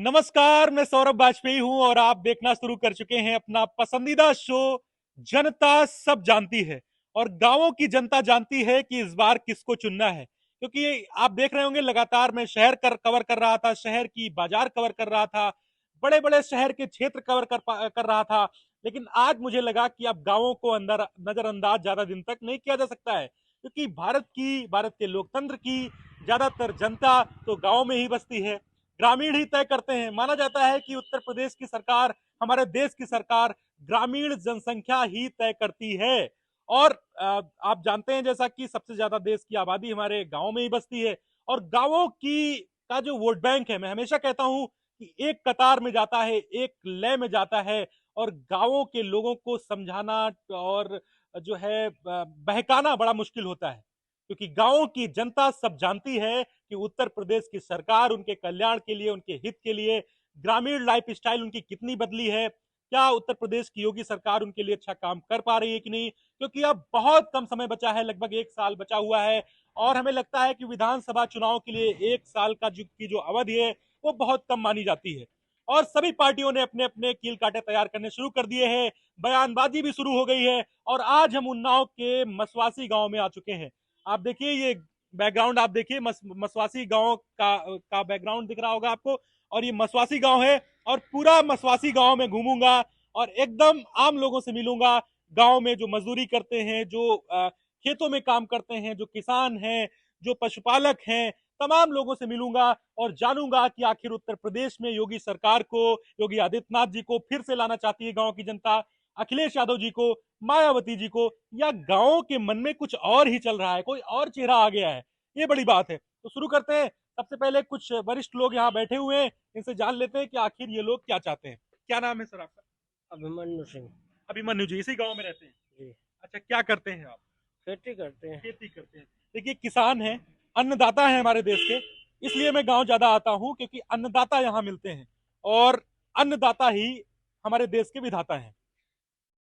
नमस्कार, मैं सौरभ वाजपेयी हूं और आप देखना शुरू कर चुके हैं अपना पसंदीदा शो जनता सब जानती है। और गांवों की जनता जानती है कि इस बार किसको चुनना है, क्योंकि आप देख रहे होंगे लगातार मैं शहर कवर कर रहा था, शहर की बाजार कवर कर रहा था, बड़े बड़े शहर के क्षेत्र कवर कर रहा था। लेकिन आज मुझे लगा कि अब गांवों को अंदर नजरअंदाज ज्यादा दिन तक नहीं किया जा सकता है, क्योंकि भारत के लोकतंत्र की ज्यादातर जनता तो गांव में ही बसती है, ग्रामीण ही तय करते हैं। माना जाता है कि उत्तर प्रदेश की सरकार, हमारे देश की सरकार ग्रामीण जनसंख्या ही तय करती है। और आप जानते हैं जैसा कि सबसे ज्यादा देश की आबादी हमारे गांव में ही बसती है। और गांवों की का जो वोट बैंक है, मैं हमेशा कहता हूं कि एक कतार में जाता है, एक लय में जाता है। और गांवों के लोगों को समझाना और जो है बहकाना बड़ा मुश्किल होता है, क्योंकि गांवों की जनता सब जानती है कि उत्तर प्रदेश की सरकार उनके कल्याण के लिए, उनके हित के लिए ग्रामीण लाइफ स्टाइल उनकी कितनी बदली है, क्या उत्तर प्रदेश की योगी सरकार उनके लिए अच्छा काम कर पा रही है कि नहीं। क्योंकि अब बहुत कम समय बचा है, लगभग एक साल बचा हुआ है। और हमें लगता है कि विधानसभा चुनाव के लिए एक साल की जो अवधि है वो बहुत कम मानी जाती है। और सभी पार्टियों ने अपने अपने कील कांटे तैयार करने शुरू कर दिए हैं, बयानबाजी भी शुरू हो गई है। और आज हम उन्नाव के मसवासी गांव में आ चुके हैं। आप देखिए ये बैकग्राउंड, आप देखिए मसवासी गांव का बैकग्राउंड दिख रहा होगा आपको। और ये मसवासी गांव है और पूरा मसवासी गांव में घूमूंगा और एकदम आम लोगों से मिलूंगा। गांव में जो मजदूरी करते हैं, जो खेतों में काम करते हैं, जो किसान हैं, जो पशुपालक हैं, तमाम लोगों से मिलूंगा और जानूंगा कि आखिर उत्तर प्रदेश में योगी सरकार को, योगी आदित्यनाथ जी को फिर से लाना चाहती है गांव की जनता, अखिलेश यादव जी को, मायावती जी को, या गांव के मन में कुछ और ही चल रहा है, कोई और चेहरा आ गया है। ये बड़ी बात है। तो शुरू करते हैं। सबसे पहले कुछ वरिष्ठ लोग यहाँ बैठे हुए हैं, इनसे जान लेते हैं कि आखिर ये लोग क्या चाहते हैं। क्या नाम है सर आपका? अभिमन्यु सिंह। अभिमन्यु जी, इसी गांव में रहते हैं? जी। अच्छा, क्या करते हैं आप? खेती करते हैं। खेती करते हैं। देखिए, किसान है, अन्नदाता है हमारे देश के। इसलिए मैं गांव ज्यादा आता हूं, क्योंकि अन्नदाता यहाँ मिलते हैं। और अन्नदाता ही हमारे देश के विधाता हैं।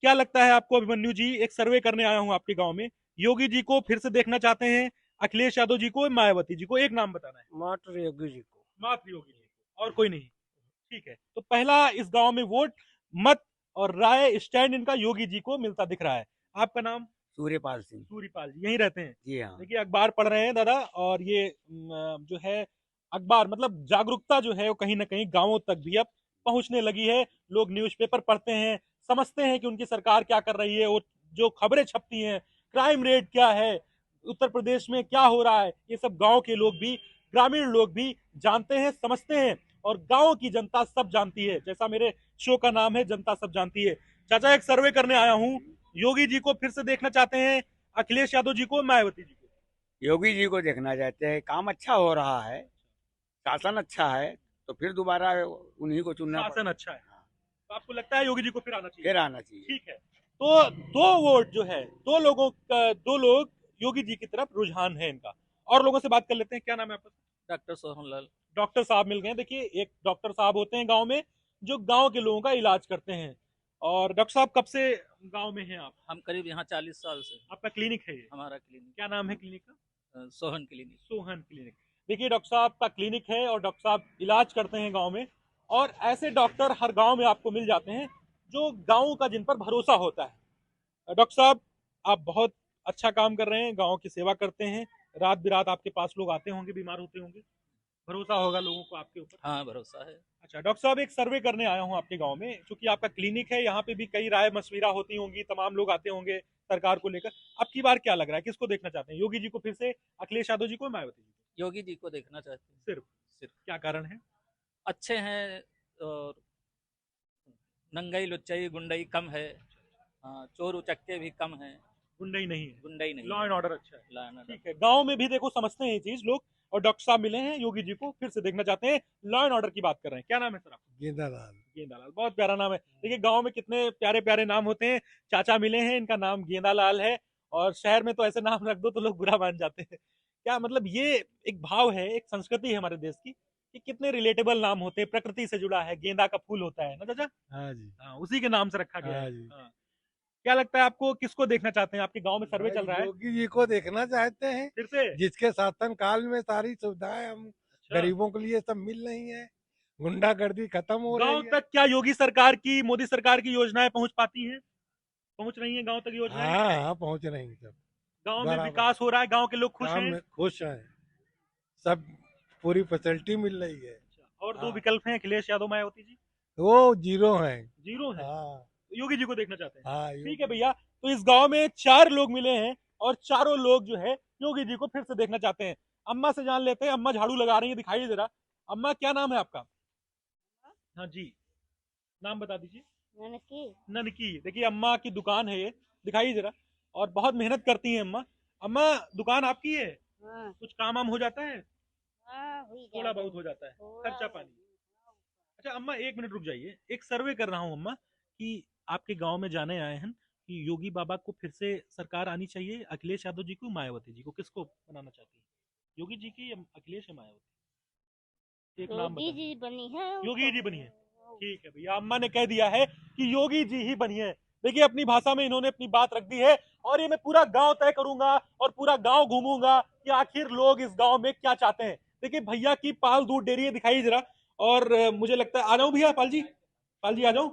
क्या लगता है आपको अभिमन्यु जी? एक सर्वे करने आया हूं आपके गांव में। योगी जी को फिर से देखना चाहते हैं, अखिलेश यादव जी को, मायावती जी को? एक नाम बताना है। मात्र योगी जी को। मात्र योगी जी को, और कोई नहीं? ठीक है, तो पहला इस गांव में वोट, मत और राय स्टैंड इनका योगी जी को मिलता दिख रहा है। आपका नाम? सूर्यपाल सिंह। सूरीपाल जी, यहीं रहते हैं? जी हाँ। देखिए, अखबार पढ़ रहे हैं दादा, और ये जो है अखबार, मतलब जागरूकता जो है वो कहीं ना कहीं गांवों तक भी अब पहुंचने लगी है। लोग न्यूज़पेपर पढ़ते हैं, समझते हैं कि उनकी सरकार क्या कर रही है, और जो खबरें छपती हैं, क्राइम रेट क्या है, उत्तर प्रदेश में क्या हो रहा है, ये सब गांव के लोग भी, ग्रामीण लोग भी जानते हैं, समझते हैं। और गांव की जनता सब जानती है, जैसा मेरे शो का नाम है, जनता सब जानती है। चाचा, एक सर्वे करने आया हूँ। योगी जी को फिर से देखना चाहते हैं, अखिलेश यादव जी को, मायावती जी को? योगी जी को देखना चाहते हैं, काम अच्छा हो रहा है, शासन अच्छा है, तो फिर दोबारा उन्हीं को चुनना शासन पड़ेगा। अच्छा है, तो आपको लगता है योगी जी को फिर आना चाहिए? फिर आना चाहिए। ठीक है। तो दो वोट जो है, दो लोग योगी जी की तरफ रुझान है इनका। और लोगों से बात कर लेते हैं। क्या नाम है आपका? डॉक्टर सोहनलाल। डॉक्टर साहब मिल गए। देखिए, एक डॉक्टर साहब होते हैं गांव में, जो गांव के लोगों का इलाज करते हैं। और डॉक्टर साहब, कब से गांव में हैं आप? हम करीब यहाँ 40 साल से। आपका क्लिनिक है ये? हमारा क्लिनिक क्या नाम है क्लिनिक का? सोहन क्लिनिक। सोहन क्लिनिक। देखिए, डॉक्टर साहब का क्लिनिक है और डॉक्टर साहब इलाज करते हैं गांव में। और ऐसे डॉक्टर हर गांव में आपको मिल जाते हैं, जो गांव का, जिन पर भरोसा होता है। डॉक्टर साहब, आप बहुत अच्छा काम कर रहे हैं, गांव की सेवा करते हैं। रात बिरात आपके पास लोग आते होंगे, बीमार होते होंगे, भरोसा होगा लोगों को आपके ऊपर। हाँ, भरोसा है। अच्छा डॉक्टर साहब, एक सर्वे करने आया हूँ आपके गांव में, क्योंकि आपका क्लिनिक है, यहाँ पे भी कई राय मशविरा होती होंगी, तमाम लोग आते होंगे सरकार को लेकर। अब की बार क्या लग रहा है, किसको देखना चाहते हैं? योगी जी को फिर से, अखिलेश यादव जी को, मायावती जी को? योगी जी को देखना चाहते हैं। सिर्फ? सिर्फ क्या कारण है? अच्छे हैं, और नंगाई लुच्चाई गुंडाई कम है। हाँ, चोर उचक्के भी कम है। गुंडई नहीं है? गुंडाई नहीं लॉ है। एंड ऑर्डर अच्छा है? लाना डर। ठीक है, गांव में भी देखो समझते हैं ये चीज लोग। और डॉक्टर साहब मिले हैं, योगी जी को फिर से देखना चाहते हैं, लॉ एंड ऑर्डर की बात कर रहे हैं। क्या नाम है सर आपका? गेंदालाल। गेंदालाल, बहुत प्यारा नाम है। देखिए, गांव में कितने प्यारे प्यारे नाम होते हैं। चाचा मिले हैं, इनका नाम गेंदालाल है। और शहर में तो ऐसे नाम रख दो तो लोग बुरा मान जाते हैं। क्या मतलब, ये एक भाव है, एक संस्कृति है हमारे देश की, कि कितने रिलेटेबल नाम होते हैं, प्रकृति से जुड़ा है, गेंदा का फूल होता है ना चाचा? हाँ जी। हाँ, उसी के नाम से रखा गया है। हाँ जी। हाँ। क्या लगता है आपको, किसको देखना चाहते हैं? आपके गांव में सर्वे भाई चल रहा है योगी जी को देखना चाहते हैं, फिर से? जिसके शासन काल में सारी सुविधाएं हम अच्छा। गरीबों के लिए सब मिल रही हैं। गुंडागर्दी खत्म हो गांव रही है। तक क्या योगी सरकार की, मोदी सरकार की योजनाएं पहुंच पाती हैं? पहुंच रही हैं गांव तक योजनाएं? हाँ हाँ, पहुंच रही हैं सब गांव में बराबर। विकास हो रहा है, गांव के लोग खुश काम हैं? में खुश हैं सब, पूरी फैसिलिटी मिल रही है। और दो हाँ, विकल्प हैं, अखिलेश यादव, मायावती जी। वो जीरो हैं। जीरो है। हाँ योगी जी को देखना चाहते हैं? हाँ, ठीक है भैया, तो इस गांव में 4 लोग मिले हैं और चारों लोग जो है योगी जी को फिर से देखना चाहते हैं। अम्मा से जान लेते हैं, अम्मा झाड़ू लगा रही है, दिखाई जरा। अम्मा क्या नाम है आपका? हाँ जी, नाम बता दीजिए। ननकी। ननकी। देखिए अम्मा की दुकान है ये, दिखाइए जरा। और बहुत मेहनत करती हैं अम्मा। अम्मा दुकान आपकी है, हाँ कुछ काम वाम हो जाता है? हाँ, हुई थोड़ा बहुत हो जाता है, थोड़ा खर्चा पानी। अच्छा अम्मा एक मिनट रुक जाइए, एक सर्वे कर रहा हूँ अम्मा कि आपके गांव में जाने आए हैं कि योगी बाबा को फिर से सरकार आनी चाहिए, अखिलेश यादव जी को, मायावती जी को, किसको बनाना चाहती है? योगी जी की या अखिलेश या मायावती? एक नाम योगी बताइए। जी बनी है योगी जी बनी है। ठीक है भैया, अम्मा ने कह दिया है कि योगी जी ही बनी है। देखिए अपनी भाषा में इन्होंने अपनी बात रख दी है और ये मैं पूरा गांव तय करूंगा और पूरा गांव घूमूंगा कि आखिर लोग इस गांव में क्या चाहते हैं। देखिए भैया की पाल दूध डेयरी दिखाई जरा। और मुझे लगता है आ जाऊं भैया, पाल जी, पाल जी आ जाऊं?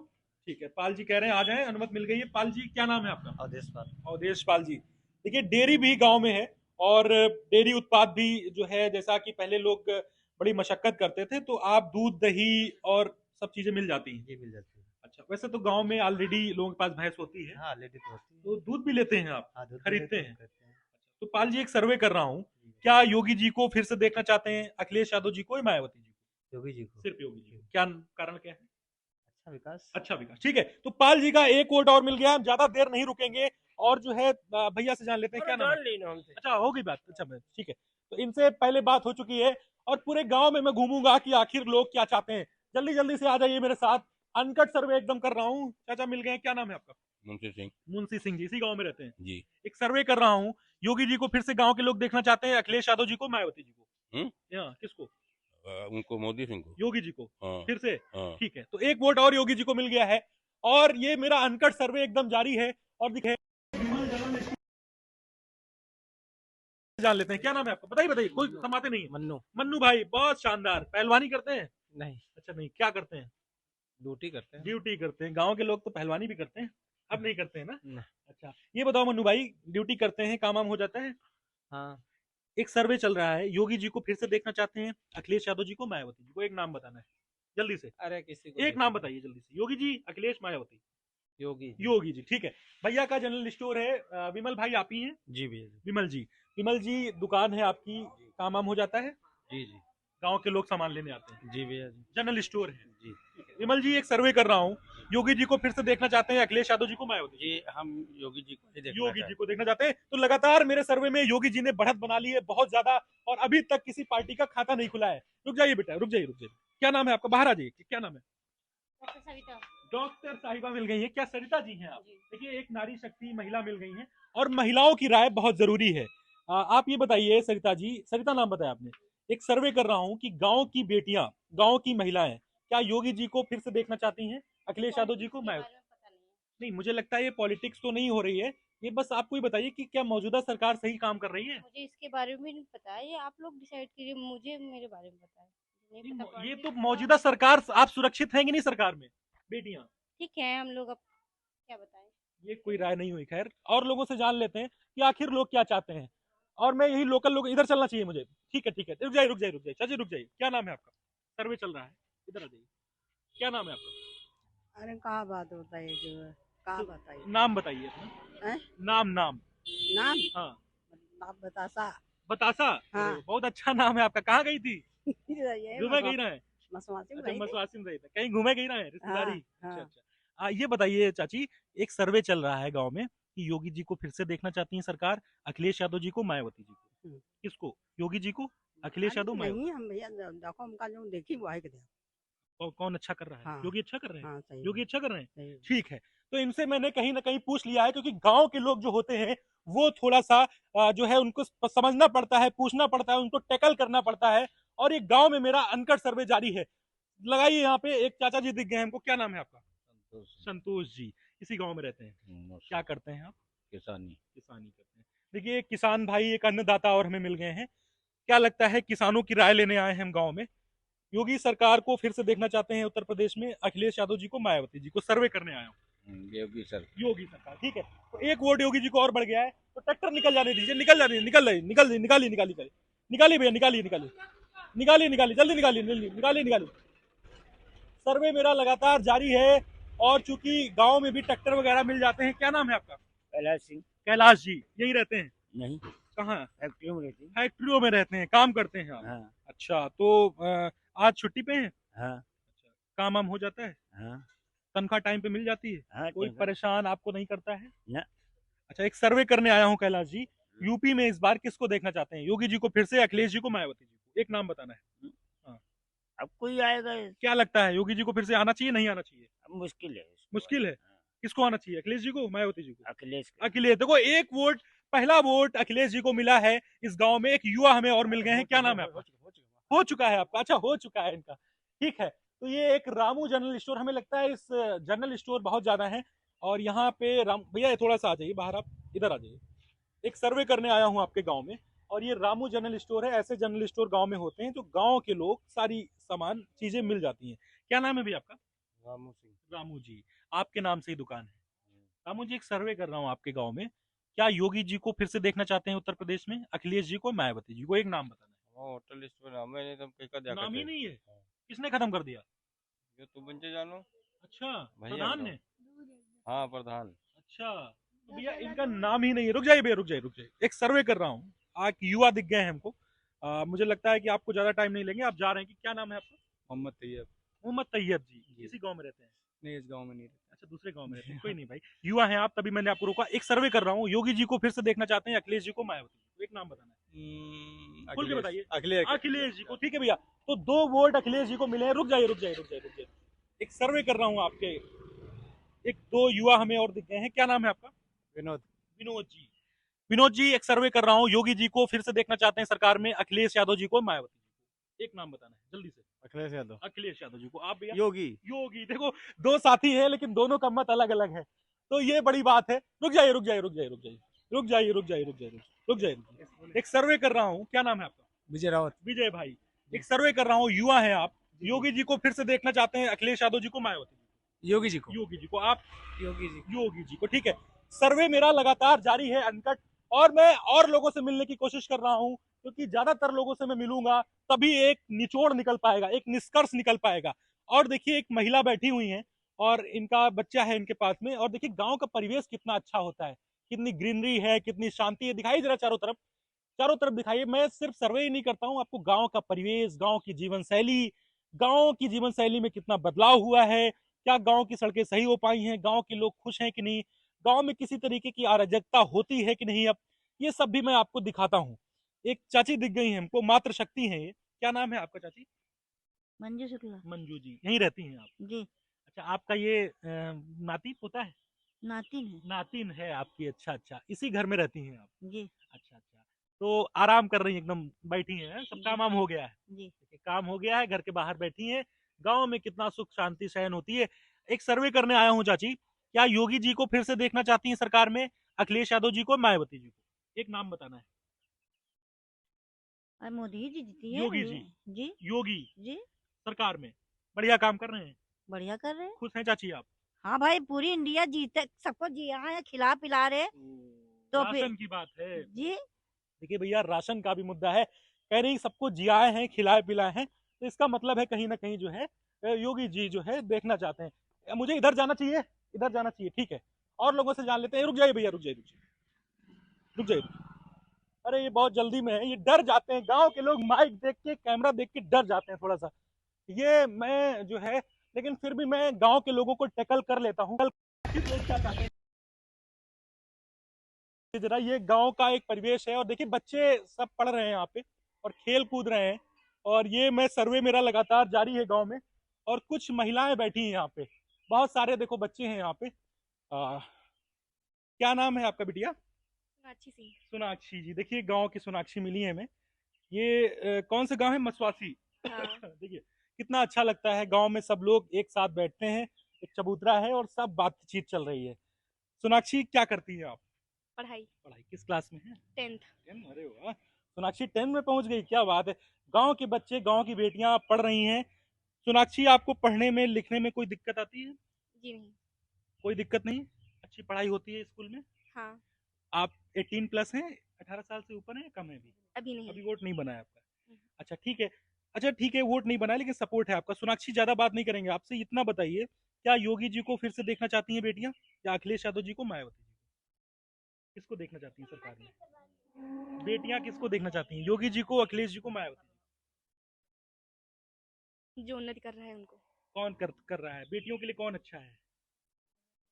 ठीक है, पाल जी कह रहे हैं आ जाएं, अनुमति मिल गई है। पाल जी क्या नाम है आपका? अवधेश पाल। अवधेश पाल जी। देखिए डेयरी भी गांव में है और डेयरी उत्पाद भी जो है, जैसा कि पहले लोग बड़ी मशक्कत करते थे, तो आप दूध दही और सब चीजें मिल जाती हैं? जी मिल जाती है। अच्छा, वैसे तो गांव में ऑलरेडी लोगों के पास भैंस होती है, हाँ लेडी तो होती है। तो दूध भी लेते हैं आप? हाँ दूध भी खरीदते लेते हैं? करते हैं। तो पाल जी एक सर्वे कर रहा हूँ, क्या योगी जी को फिर से देखना चाहते हैं, अखिलेश यादव जी को या मायावती जी को? योगी जी को। सिर्फ योगी जी को। क्या कारण क्या है? अच्छा विकास। अच्छा विकास। ठीक है, तो पाल जी का एक वोट और मिल गया, हम ज्यादा देर नहीं रुकेंगे और जो है भैया से जान लेते हैं क्या नाम है? अच्छा हो गई बात, अच्छा ठीक है। तो इनसे पहले बात हो चुकी है और पूरे गांव में मैं घूमूंगा कि आखिर लोग क्या चाहते हैं। जल्दी जल्दी से आ जाइए मेरे साथ, अनकट सर्वे एकदम कर रहा हूँ। चाचा मिल गए, क्या नाम है आपका? मुंशी सिंह मुंशी सिंह जी, इसी गांव में रहते हैं? जी। एक सर्वे कर रहा हूँ, योगी जी को फिर से गांव के लोग देखना चाहते हैं, अखिलेश यादव जी को, मायावती जी को? किसको? उनको मोदी सिंह को। योगी जी को हाँ फिर से? हाँ। ठीक है, तो एक वोट और योगी जी को मिल गया है और ये मेरा अनकट सर्वे एकदम जारी है। और दिखे जान लेते हैं क्या नाम है आपका? बताइए बताइए, कोई समाते नहीं है। मन्नू। मन्नू भाई, बहुत शानदार। पहलवानी करते हैं? नहीं अच्छा नहीं, क्या करते हैं? ड्यूटी करते हैं। ड्यूटी करते हैं। गांव के लोग तो पहलवानी भी करते हैं, अब नहीं करते हैं ना? नहीं। अच्छा ये बताओ मन्नू भाई, ड्यूटी करते हैं, काम वाम हो जाता है? हाँ एक सर्वे चल रहा है, योगी जी को फिर से देखना चाहते हैं, अखिलेश यादव जी को, मायावती जी को? एक नाम बताना है जल्दी से, अरे किसी को एक नाम बताइए जल्दी से। योगी जी, अखिलेश, मायावती? योगी। योगी जी। ठीक है, भैया का जनरल स्टोर है, विमल भाई आप ही हैं? जी भैया जी। विमल जी, विमल जी दुकान है आपकी, काम वाम हो जाता है? जी जी। गांव के लोग सामान लेने आते हैं? जी भैया जी। जनरल स्टोर है जी। विमल जी, एक सर्वे कर रहा हूँ, योगी जी को फिर से देखना चाहते हैं, अखिलेश यादव जी को, मायावती जी? जी हम योगी जी को ही देखना योगी चाहते जी को देखना चाहते हैं। तो लगातार मेरे सर्वे में योगी जी ने बढ़त बना ली है बहुत ज्यादा और अभी तक किसी पार्टी का खाता नहीं खुला है। रुक जाइए बेटा, रुक जाइए रुक जाइए। क्या नाम है आपका? बाहर आ जाइए, क्या नाम है? सविता। डॉक्टर साहिबा मिल गई है, क्या सरिता जी हैं आप? देखिए एक नारी शक्ति महिला मिल गई हैं और महिलाओं की राय बहुत जरूरी है। आप ये बताइए सरिता जी, सरिता नाम बताया आपने। एक सर्वे कर रहा हूँ कि गांव की बेटियां, गांव की महिलाएं क्या योगी जी को फिर से देखना चाहती हैं, अखिलेश यादव जी को, नहीं मुझे लगता है ये पॉलिटिक्स तो नहीं हो रही है, ये बस आपको ही बताइए कि क्या मौजूदा सरकार सही काम कर रही है? मुझे इसके बारे में नहीं पता है, ये आप लोग डिसाइड कीजिए, मुझे मेरे बारे में पता है नहीं नहीं, पता ये तो politics मौजूदा सरकार, आप सुरक्षित हैं कि नहीं सरकार में? बेटियां, ठीक है, हम लोग अब क्या बताएं। ये कोई राय नहीं हुई। खैर और लोगों से जान लेते हैं कि आखिर लोग क्या चाहते हैं। और मैं यही लोकल लोग, इधर चलना चाहिए मुझे। ठीक है, रुक जाइए रुक जाइए रुक जाइए, चाची रुक जाइए। क्या नाम है आपका? सर्वे चल रहा है, इधर आ जाइए। क्या नाम है आपका? अरे कहाँ बात होता है जो है, कहाँ बताइए। नाम बताइए अपना। हैं? नाम नाम। नाम हाँ नाम बतासा। बतासा। हाँ। अरे, बहुत अच्छा नाम है आपका। कहाँ गई थी? ये घूमे गई ना है? मसवासी में अच्छा रही थी। मसवासी में रही थी, कहीं घूमे गई ना है रिश्तेदारी? हाँ, अच्छा हाँ। अच्छा। ये बताइए चाची, एक सर्वे चल रहा है गांव में कि योगी जी को फिर से देखना चाहती है सरकार, अखिलेश यादव जी को, मायावती जी को? हम्म। किसको? योगी जी को, अखिलेश यादव, मायावती? नहीं हम भैया देखो उनका जो देखी वो है कि कौन अच्छा कर रहा है? हाँ। योगी अच्छा कर रहे हैं? हाँ सही योगी अच्छा कर रहे हैं? सही। ठीक है, तो इनसे मैंने कहीं ना कहीं पूछ लिया है, क्योंकि गांव के लोग जो होते हैं वो थोड़ा सा जो है उनको समझना पड़ता है, पूछना पड़ता है, उनको टैकल करना पड़ता है। और ये गांव में मेरा अनकट सर्वे जारी है। लगाइए यहाँ पे, एक चाचा जी दिख गए हमको। क्या नाम है आपका? संतोष जी, इसी गांव में रहते हैं? क्या करते हैं आप? किसानी। किसानी करते हैं। देखिए एक किसान भाई, एक अन्नदाता और हमें मिल गए हैं। क्या लगता है, किसानों की राय लेने आए हैं हम गांव में योगी सरकार को फिर से देखना चाहते हैं उत्तर प्रदेश में, अखिलेश यादव जी को, मायावती जी को। सर्वे करने आया हूँ। योगी सर। योगी सरकार, ठीक है। तो एक वोट योगी जी को और बढ़ गया है, तो ट्रैक्टर निकल जाने दीजिए, निकल जाने, निकालिए भैया, निकालिए, जल्दी निकालिए। सर्वे मेरा लगातार जारी है, और चूंकि गांव में भी ट्रैक्टर वगैरह मिल जाते हैं। क्या नाम है आपका? कैलाश सिंह। कैलाश जी, यही रहते हैं? नहीं, कहाँ? फैक्ट्रियों में रहती। फैक्ट्रियों में रहते हैं, काम करते हैं आप? हाँ अच्छा, तो आज छुट्टी पे हैं? हाँ काम वाम हो जाता है? हाँ तनख्वाह टाइम पे मिल जाती है? हाँ। कोई परेशान आपको नहीं करता है? ना। अच्छा, एक सर्वे करने आया हूँ कैलाश जी। यूपी में इस बार किसको देखना चाहते हैं? योगी जी को फिर से, अखिलेश जी को, मायावती जी को? एक नाम बताना है। अब कोई आएगा? क्या लगता है, योगी जी को फिर से आना चाहिए, नहीं आना चाहिए? अब मुश्किल है। मुश्किल है। किसको आना चाहिए, अखिलेश जी को, मायावती जी को? अखिलेश। अखिलेश। देखो, एक वोट, पहला वोट अखिलेश जी को मिला है इस गांव में। एक युवा हमें और मिल गए हैं। क्या नाम है आपका? हो चुका है आपका? अच्छा, हो चुका है इनका, ठीक है। तो ये एक रामू जनरल स्टोर, हमें लगता है इस जनरल स्टोर बहुत ज्यादा है, और यहाँ पे राम भैया थोड़ा सा आ जाइए बाहर, आप इधर आ जाइए। एक सर्वे करने आया हूँ आपके गांव में, और ये रामू जनरल स्टोर है। ऐसे जनरल स्टोर गांव में होते हैं जो गांव के लोग सारी सामान चीजें मिल जाती हैं। क्या नाम है भैया आपका? रामू सिंह। रामू जी, आपके नाम से ही दुकान है। रामू जी, एक सर्वे कर रहा हूँ आपके गांव में। क्या योगी जी को फिर से देखना चाहते हैं उत्तर प्रदेश में, अखिलेश जी को, मायावती जी को? एक नाम बताना है। होटल लिस्ट में नाम है, नहीं तो कहीं का दिया नाम ही करते। नहीं है? किसने खत्म कर दिया? ये तो बंचे जानो। अच्छा, भैया प्रधान बताओ। ने? हाँ, प्रधान। अच्छा, तो भैया इनका नाम ही नहीं है। रुक जाइए भैया, रुक जाइए। एक सर्वे कर रहा हूँ, आज युवा दिख गए हैं हमको। मुझे लगता है कि आपको ज्यादा टाइम नहीं लेंगे, आप जा रहे हैं। कि क्या नाम है आपका? मोहम्मद तैयब। मोहम्मद तैयब जी, इसी गांव में रहते हैं? नहीं, इस गांव में नहीं रहते। अच्छा, दूसरे गांव में रहते हैं। कोई नहीं भाई, युवा हैं आप, तभी मैंने आपको रोका। एक सर्वे कर रहा हूँ, योगी जी को फिर से देखना चाहते हैं, अखिलेश जी को, मायावती जी को? एक नाम बताना है, खुल के बताइए। अखिलेश जी को, ठीक है भैया। तो 2 वोट अखिलेश जी को मिले हैं। रुक जाइए। एक सर्वे कर रहा हूँ आपके, एक 2 युवा हमें और दिख गए हैं। क्या नाम है आपका? विनोद। विनोद जी, एक सर्वे कर रहा हूँ, योगी जी को फिर से देखना चाहते हैं सरकार में, अखिलेश यादव जी को, मायावती जी को? एक नाम बताना है जल्दी से। अखिलेश यादव जी को। आप भैया? योगी। देखो, 2 साथी हैं, लेकिन दोनों का मत अलग अलग है, तो ये बड़ी बात है। रुक जाइए। एक सर्वे कर रहा हूँ। क्या नाम है आपका? विजय रावत। विजय भाई, एक सर्वे कर रहा हूँ, युवा हैं आप, योगी जी को फिर से देखना चाहते हैं, अखिलेश यादव जी को, मायावती जी? योगी जी को। आप? योगी जी को, ठीक है। सर्वे मेरा लगातार जारी है, अनकट, और मैं और लोगों से मिलने की कोशिश कर रहा हूं, क्योंकि ज्यादातर लोगों से मैं मिलूंगा तभी एक निचोड़ निकल पाएगा, एक निष्कर्ष निकल पाएगा। और देखिए, एक महिला बैठी हुई है, और इनका बच्चा है इनके पास में, और देखिए गांव का परिवेश कितना अच्छा होता है, कितनी ग्रीनरी है, कितनी शांति है। दिखाई जरा चारों तरफ दिखाइए। मैं सिर्फ सर्वे ही नहीं करता हूँ, आपको गांव का परिवेश, गांव की जीवन शैली में कितना बदलाव हुआ है, क्या गांव की सड़कें सही हो पाई हैं, गांव के लोग खुश हैं कि नहीं, गांव में किसी तरीके की अराजकता होती है कि नहीं, अब ये सब भी मैं आपको दिखाता हूँ। एक चाची दिख गई है हमको, मातृ शक्ति है ये। क्या नाम है आपका चाची? मंजू शुक्ला मंजू जी, यहीं रहती हैं आप? जी। अच्छा, आपका ये नाती पोता है? नातिन है नातिन है आपकी। अच्छा, इसी घर में रहती हैं आप? जी। अच्छा, तो आराम कर रही हैं, एकदम बैठी हैं, सब काम वाम हो गया है? जी। काम हो गया है, घर के बाहर बैठी हैं। गांव में कितना सुख शांति शयन होती है। एक सर्वे करने आया हूँ चाची, क्या योगी जी को फिर से देखना चाहती हैं सरकार में, अखिलेश यादव जी को, मायावती जी को? एक नाम बताना है। मोदी जी जीती है। योगी जी? जी। योगी जी, सरकार में बढ़िया काम कर रहे हैं? बढ़िया कर रहे हैं। खुश हैं चाची आप? हाँ भाई, पूरी इंडिया जीते, सबको जिया है, खिला पिला रहे। तो फिर राशन की बात है जी। देखिए भैया, राशन का भी मुद्दा है। कह रही सबको जियाए हैं, खिलाए पिलाए हैं, तो इसका मतलब है कहीं ना कहीं जो है योगी जी जो है देखना चाहते हैं। मुझे इधर जाना चाहिए, ठीक है। और लोगों से जान लेते हैं। रुक जाइए भैया, रुक जाइए। अरे ये बहुत जल्दी में है, ये डर जाते हैं, गांव के लोग माइक देख के, कैमरा देख के डर जाते हैं थोड़ा सा। ये मैं जो है, लेकिन फिर भी मैं गांव के लोगों को टैकल कर लेता हूँ। जरा, ये गांव का एक परिवेश है, और देखिए बच्चे सब पढ़ रहे हैं यहाँ पे और खेल कूद रहे हैं, और ये मैं सर्वे मेरा लगातार जारी है गांव में, और कुछ महिलाएं बैठी हैं यहाँ पे, बहुत सारे देखो बच्चे हैं यहाँ पे। क्या नाम है आपका बिटिया? सोनाक्षी सिंह। सोनाक्षी जी, देखिए गांव की सोनाक्षी मिली है हमें। ये कौन सा गांव है? मसवासी। हाँ। देखिए कितना अच्छा लगता है, गांव में सब लोग एक साथ बैठते हैं, एक चबूतरा है और सब बातचीत चल रही है। सोनाक्षी, क्या करती है आप? पढ़ाई किस क्लास में है? 10th। अरे वाह, सोनाक्षी 10 में पहुंच गई, क्या बात है। गांव के बच्चे, गांव की बेटियां पढ़ रही हैं। सोनाक्षी, आपको पढ़ने में लिखने में कोई दिक्कत आती है? जी नहीं। कोई दिक्कत नहीं, अच्छी पढ़ाई होती है स्कूल में? हाँ। आप 18 प्लस हैं, 18 साल से ऊपर हैं, कम है अभी? अभी नहीं। अभी वोट नहीं बना है आपका? हम्म। अच्छा ठीक है। अच्छा ठीक है, वोट नहीं बना है, लेकिन सपोर्ट है आपका। सोनाक्षी, ज्यादा बात नहीं करेंगे आपसे, इतना बताइए, क्या योगी जी को फिर से देखना चाहती हैं बेटियां, या अखिलेश यादव जी को, मायावती जी को? किसको देखना चाहती हैं सरकार में? बेटियां किसको देखना चाहती हैं, योगी जी को, अखिलेश जी को, मायावती जी जो उन्नति कर रहा है उनको। को? कौन कर रहा है बेटियों के लिए? कौन अच्छा है?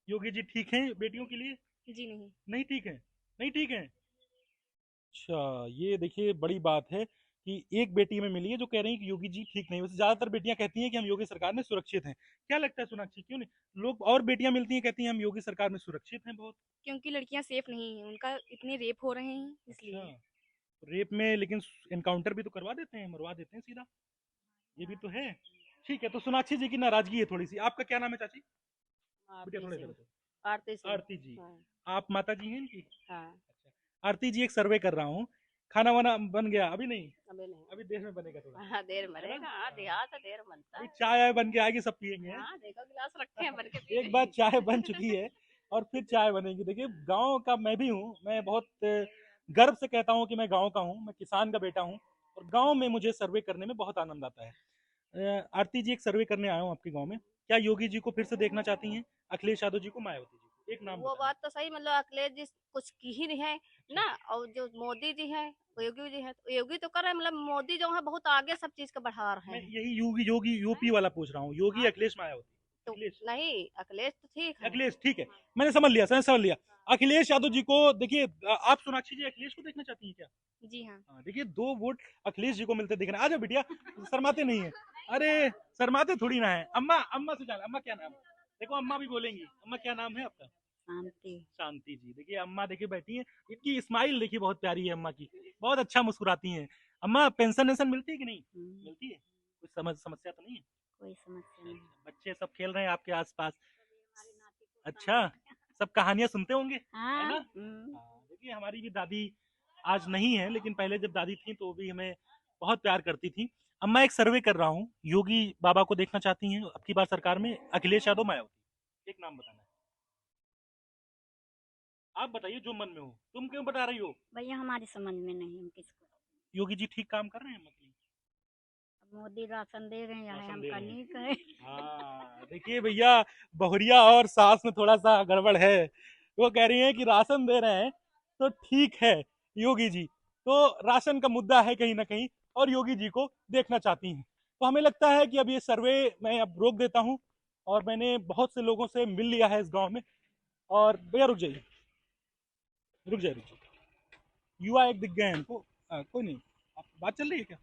योगी जी ठीक हैं बेटियों के लिए? जी नहीं। नहीं ठीक है? नहीं ठीक है? अच्छा, ये देखिए बड़ी बात है कि एक बेटी में मिली है जो कह रही है कि योगी जी ठीक नहीं। वैसे ज्यादातर बेटियां कहती हैं कि हम योगी सरकार में सुरक्षित हैं। क्या लगता है सोनाक्षी, क्यों नहीं लोग, और बेटियां मिलती हैं कहती हैं हम योगी सरकार में सुरक्षित हैं बहुत? क्योंकि लड़कियां सेफ नहीं है, उनका इतने रेप हो रहे हैं इसलिए। अच्छा, रेप में लेकिन एनकाउंटर भी तो करवा देते हैं, मरवा देते हैं सीधा, ये भी तो है। ठीक है, तो सोनाक्षी जी की नाराजगी है थोड़ी सी। आपका क्या नाम है चाची? बेटा थोड़ा इधर देखो। आरती सिंह। आरती जी, हाँ। आप माता जी हैं इनकी? हाँ। अच्छा आरती जी, एक सर्वे कर रहा हूँ, खाना वाना बन गया? अभी नहीं, अभी नहीं। अभी देर में बनेगा थोड़ा। हाँ, देर है ना? मरेगा। हाँ, देहात है, देर बनता अभी है। चाय आय बन के आएगी, सब पियेंगे हैं? हाँ, देखो गिलास रखे हैं, भर के पी एक बार चाय बन चुकी है और फिर चाय बनेगी। देखिए गांव का मैं भी हूँ, मैं बहुत गर्व से कहता हूँ कि मैं गांव का हूँ, मैं किसान का बेटा हूँ, और गांव में मुझे सर्वे करने में बहुत आनंद आता है। आरती जी, एक सर्वे करने आया हूँ आपके गांव में, क्या योगी जी को फिर से देखना चाहती हैं, अखिलेश यादव जी को, मायावती जी को? एक नाम वो बताएं। बात तो सही, मतलब अखिलेश जी कुछ की ही नहीं है ना। और जो मोदी जी है, योगी जी है, तो योगी तो कर रहे हैं, मतलब मोदी जो है बहुत आगे सब चीज को बढ़ा रहे मैं हैं। यही योगी योगी यूपी वाला पूछ रहा हूँ, योगी, हाँ, अखिलेश, मायावती? तो अखिलेश, नहीं, अखिलेश तो ठीक है। अखिलेश ठीक है, मैंने समझ लिया, समझ लिया। अखिलेश यादव जी को देखिए, आप सोनाक्षी जी अखिलेश को देखना चाहती हैं क्या? जी हाँ। हाँ, देखिए 2 वोट अखिलेश जी को मिलते दिख रहे हैं। आ जाओ बिटिया, शर्माते नहीं है। अरे शर्माते थोड़ी ना है। अम्मा, अम्मा से जान, अम्मा क्या नाम है? देखो अम्मा भी बोलेंगी। अम्मा क्या नाम है आपका? शांति। शांति जी। देखिए अम्मा, देखिए बैठी है, इनकी स्माइल देखिए बहुत प्यारी है अम्मा की, बहुत अच्छा मुस्कुराती हैं। अम्मा, पेंशन वेंशन मिलती है कि नहीं? मिलती है? कुछ समस्या तो नहीं है? कोई समस्या नहीं। बच्चे सब खेल रहे हैं आपके आसपास? अच्छा, सब कहानियां सुनते होंगे, है ना? हाँ, देखिए हमारी भी दादी आज नहीं है, लेकिन पहले जब दादी थी तो वो भी हमें बहुत प्यार करती थी। अम्मा, एक सर्वे कर रहा हूँ, योगी बाबा को देखना चाहती हैं अब की बार सरकार में, अखिलेश यादव, मायावती? एक नाम बताना है, आप बताइए जो मन में हो। तुम क्यों बता रही हो? भैया हमारी समझ में नहीं, हम किसको। योगी जी ठीक काम कर रहे हैं मतलब? मोदी राशन दे रहे हैं, यहाँ राशन हम दे रहे करनी हैं। करें। हाँ देखिए भैया, बहुरिया और सास में थोड़ा सा गड़बड़ है। वो कह रही हैं कि राशन दे रहे हैं तो ठीक है योगी जी, तो राशन का मुद्दा है कहीं ना कहीं, और योगी जी को देखना चाहती हैं। तो हमें लगता है कि अब ये सर्वे मैं अब रोक देता हूँ, और मैंने बहुत से लोगों से मिल लिया है इस गांव में। और भैया रुक जाइए, रुक जाइए, रुक जाइए। युवा एक दिख गए हैं हमको। कोई नहीं, आप बात चल रही है क्या?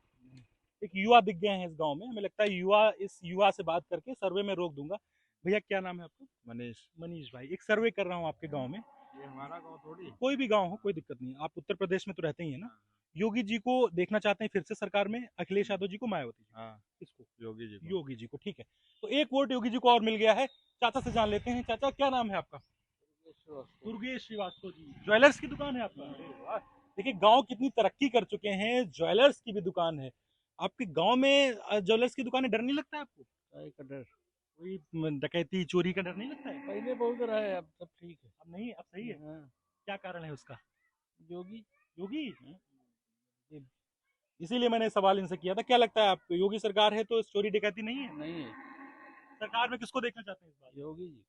एक युवा दिख गए हैं इस गांव में, हमें लगता है युवा, इस युवा से बात करके सर्वे में रोक दूंगा। भैया क्या नाम है आपका? मनीष, मनीष भाई, एक सर्वे कर रहा हूँ आपके गांव में। ये हमारा गांव थोड़ी। कोई भी गांव हो, कोई दिक्कत नहीं, आप उत्तर प्रदेश में तो रहते ही है ना। योगी जी को देखना चाहते हैं फिर से सरकार में, अखिलेश यादव जी को, मायावती जी? हाँ, किसको? योगी जी को। योगी जी को, ठीक है। तो एक वोट योगी जी को और मिल गया है। चाचा से जान लेते हैं। चाचा क्या नाम है आपका? दुर्गेश श्रीवास्तव जी। ज्वेलर्स की दुकान है आपका? अरे वाह, देखिए गांव कितनी तरक्की कर चुके हैं, ज्वेलर्स की भी दुकान है आपके गांव में। ज्वेलर्स की दुकान है, डर नहीं लगता है आपको? का डर कोई डकैती चोरी का डर नहीं लगता है? पहले बहुत रहा है, अब सब ठीक है। अब नहीं, अब सही है? हाँ, क्या कारण है उसका? योगी योगी? ये- इसीलिए मैंने सवाल इनसे किया था। क्या लगता है आपको, योगी सरकार है तो चोरी डकैती नहीं है? नहीं है, सरकार में किसको देखना चाहते हैं इस बार? योगी जी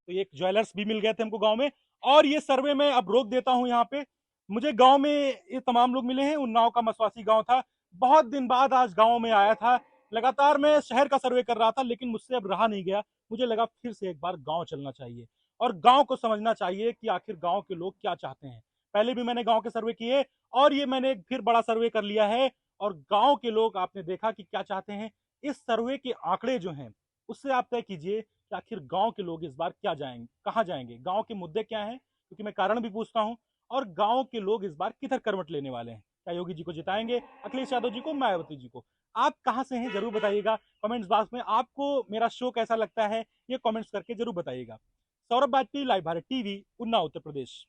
तो एक ज्वेलर्स भी मिल गए थे हमको गांव में। और ये सर्वे मैं अब रोक देता हूं यहाँ पे। मुझे गांव में ये तमाम लोग मिले हैं, उन्नाव का मसवासी गांव था, बहुत दिन बाद आज गांव में आया था। लगातार मैं शहर का सर्वे कर रहा था, लेकिन मुझसे अब रहा नहीं गया, मुझे लगा फिर से एक बार गांव चलना चाहिए और गांव को समझना चाहिए कि आखिर गांव के लोग क्या चाहते हैं। पहले भी मैंने गांव के सर्वे किए, और ये मैंने एक फिर बड़ा सर्वे कर लिया है, और गांव के लोग आपने देखा कि क्या चाहते हैं। इस सर्वे के आंकड़े जो हैं उससे आप तय कीजिए कि आखिर गांव के लोग इस बार क्या जाएंगे, कहाँ जाएंगे, गांव के मुद्दे क्या हैं, क्योंकि मैं कारण भी पूछता हूं। और गांव के लोग इस बार किधर करवट लेने वाले हैं, क्या योगी जी को जिताएंगे, अखिलेश यादव जी को, मायावती जी को? आप कहां से हैं जरूर बताइएगा कमेंट्स बॉक्स में। आपको मेरा शो कैसा लगता है ये कमेंट्स करके जरूर बताइएगा। Saurabh Bajpayee, live Bharat TV, Unnao, Uttar Pradesh.